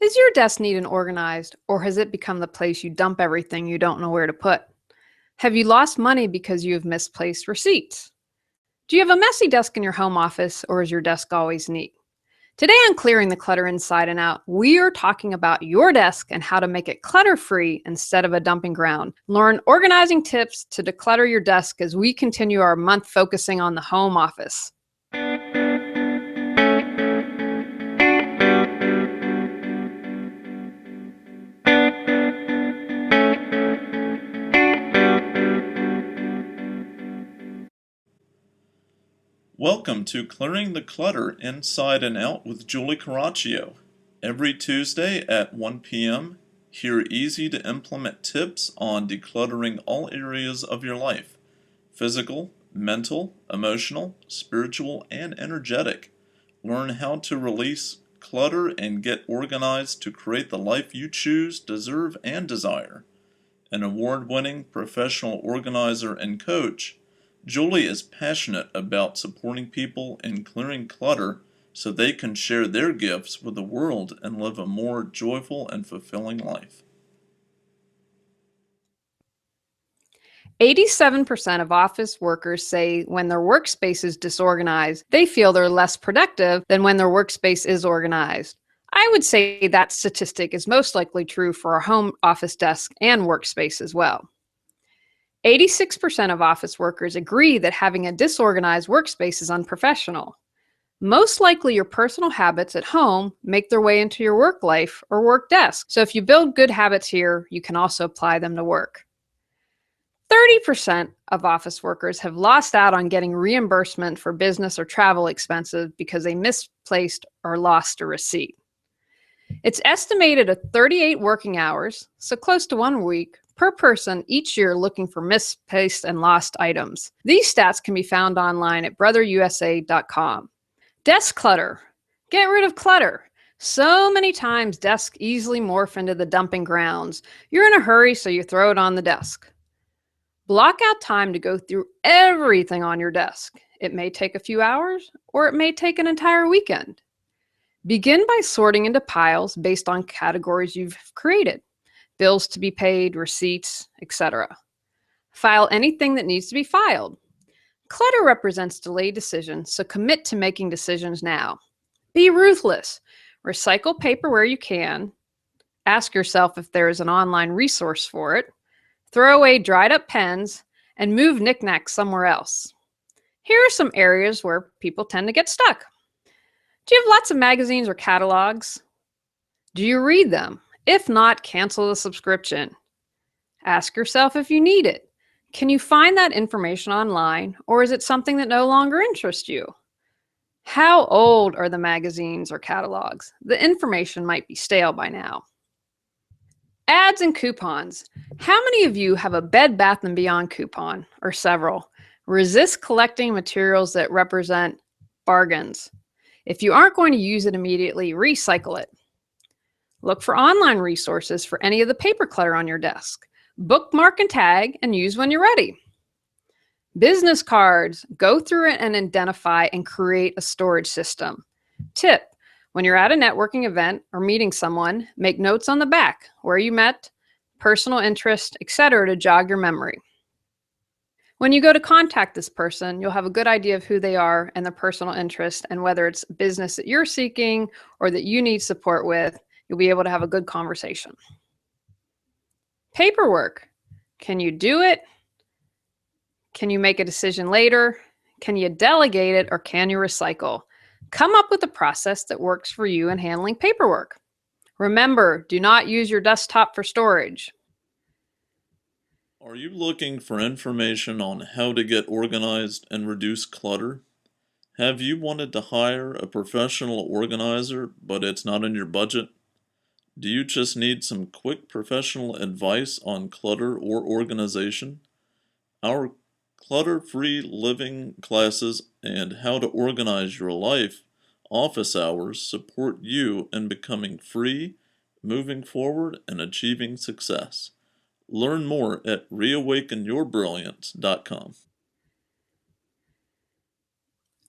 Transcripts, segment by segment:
Is your desk neat and organized, or has it become the place you dump everything you don't know where to put? Have you lost money because you have misplaced receipts? Do you have a messy desk in your home office, or is your desk always neat? Today on Clearing the Clutter Inside and Out, we are talking about your desk and how to make it clutter-free instead of a dumping ground. Learn organizing tips to declutter your desk as we continue our month focusing on the home office. Welcome to Clearing the Clutter Inside and Out with Julie Coraccio. Every Tuesday at 1 p.m., hear easy to implement tips on decluttering all areas of your life: physical, mental, emotional, spiritual, and energetic. Learn how to release clutter and get organized to create the life you choose, deserve, and desire. An award-winning professional organizer and coach, Julie is passionate about supporting people in clearing clutter so they can share their gifts with the world and live a more joyful and fulfilling life. 87% of office workers say when their workspace is disorganized, they feel they're less productive than when their workspace is organized. I would say that statistic is most likely true for a home office desk and workspace as well. 86% of office workers agree that having a disorganized workspace is unprofessional. Most likely your personal habits at home make their way into your work life or work desk. So if you build good habits here, you can also apply them to work. 30% of office workers have lost out on getting reimbursement for business or travel expenses because they misplaced or lost a receipt. It's estimated at 38 working hours, so close to 1 week, per person each year looking for misplaced and lost items. These stats can be found online at brotherusa.com. Desk clutter. Get rid of clutter. So many times desks easily morph into the dumping grounds. You're in a hurry, so you throw it on the desk. Block out time to go through everything on your desk. It may take a few hours, or it may take an entire weekend. Begin by sorting into piles based on categories you've created: bills to be paid, receipts, etc. File anything that needs to be filed. Clutter represents delayed decisions, so commit to making decisions now. Be ruthless. Recycle paper where you can. Ask yourself if there is an online resource for it. Throw away dried up pens and move knickknacks somewhere else. Here are some areas where people tend to get stuck. Do you have lots of magazines or catalogs? Do you read them? If not, cancel the subscription. Ask yourself if you need it. Can you find that information online, or is it something that no longer interests you? How old are the magazines or catalogs? The information might be stale by now. Ads and coupons. How many of you have a Bed Bath & Beyond coupon, or several? Resist collecting materials that represent bargains. If you aren't going to use it immediately, recycle it. Look for online resources for any of the paper clutter on your desk. Bookmark and tag and use when you're ready. Business cards. Go through it and identify and create a storage system. Tip: when you're at a networking event or meeting someone, make notes on the back: where you met, personal interest, etc. to jog your memory. When you go to contact this person, you'll have a good idea of who they are and their personal interest, and whether it's business that you're seeking or that you need support with, you'll be able to have a good conversation. Paperwork. Can you do it? Can you make a decision later? Can you delegate it, or can you recycle? Come up with a process that works for you in handling paperwork. Remember, do not use your desktop for storage. Are you looking for information on how to get organized and reduce clutter? Have you wanted to hire a professional organizer, but it's not in your budget? Do you just need some quick professional advice on clutter or organization? Our clutter-free living classes and how to organize your life office hours support you in becoming free, moving forward, and achieving success. Learn more at reawakenyourbrilliance.com.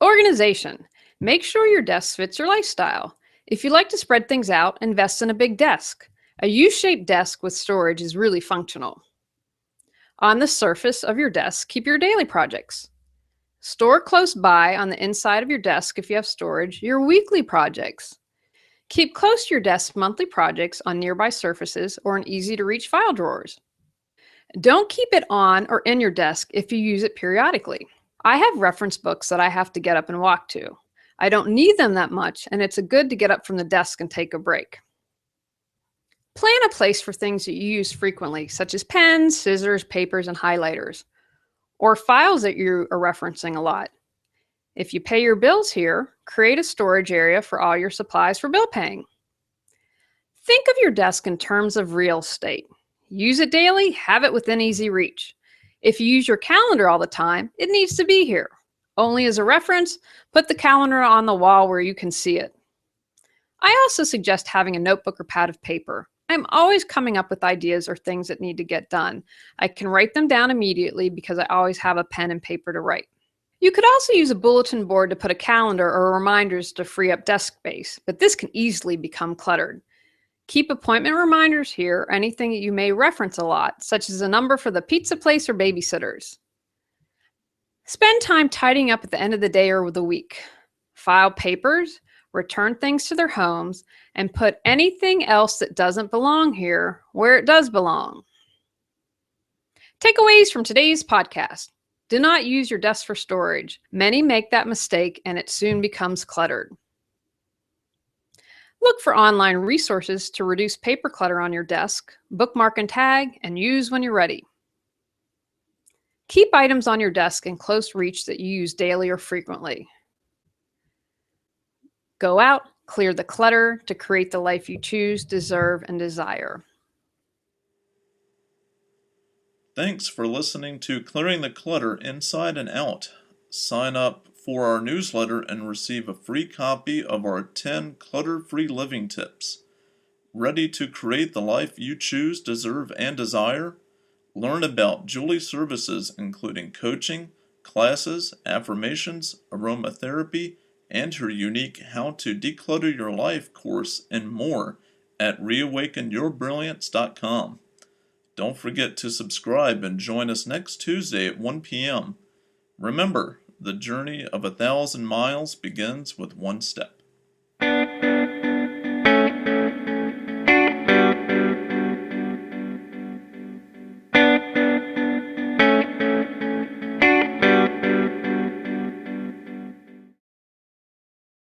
Organization. Make sure your desk fits your lifestyle. If you like to spread things out, invest in a big desk. A U-shaped desk with storage is really functional. On the surface of your desk, keep your daily projects. Store close by on the inside of your desk, if you have storage, your weekly projects. Keep close to your desk monthly projects on nearby surfaces or in easy-to-reach file drawers. Don't keep it on or in your desk if you use it periodically. I have reference books that I have to get up and walk to. I don't need them that much, and it's good to get up from the desk and take a break. Plan a place for things that you use frequently, such as pens, scissors, papers, and highlighters, or files that you are referencing a lot. If you pay your bills here, create a storage area for all your supplies for bill paying. Think of your desk in terms of real estate. Use it daily, have it within easy reach. If you use your calendar all the time, it needs to be here. Only as a reference, put the calendar on the wall where you can see it. I also suggest having a notebook or pad of paper. I'm always coming up with ideas or things that need to get done. I can write them down immediately because I always have a pen and paper to write. You could also use a bulletin board to put a calendar or reminders to free up desk space, but this can easily become cluttered. Keep appointment reminders here, or anything that you may reference a lot, such as a number for the pizza place or babysitters. Spend time tidying up at the end of the day or the week. File papers, return things to their homes, and put anything else that doesn't belong here where it does belong. Takeaways from today's podcast. Do not use your desk for storage. Many make that mistake and it soon becomes cluttered. Look for online resources to reduce paper clutter on your desk, bookmark and tag, and use when you're ready. Keep items on your desk in close reach that you use daily or frequently. Go out, clear the clutter to create the life you choose, deserve, and desire. Thanks for listening to Clearing the Clutter Inside and Out. Sign up for our newsletter and receive a free copy of our 10 clutter-free living tips. Ready to create the life you choose, deserve, and desire? Learn about Julie's services including coaching, classes, affirmations, aromatherapy, and her unique How to Declutter Your Life course and more at reawakenyourbrilliance.com. Don't forget to subscribe and join us next Tuesday at 1 p.m. Remember, the journey of 1,000 miles begins with one step.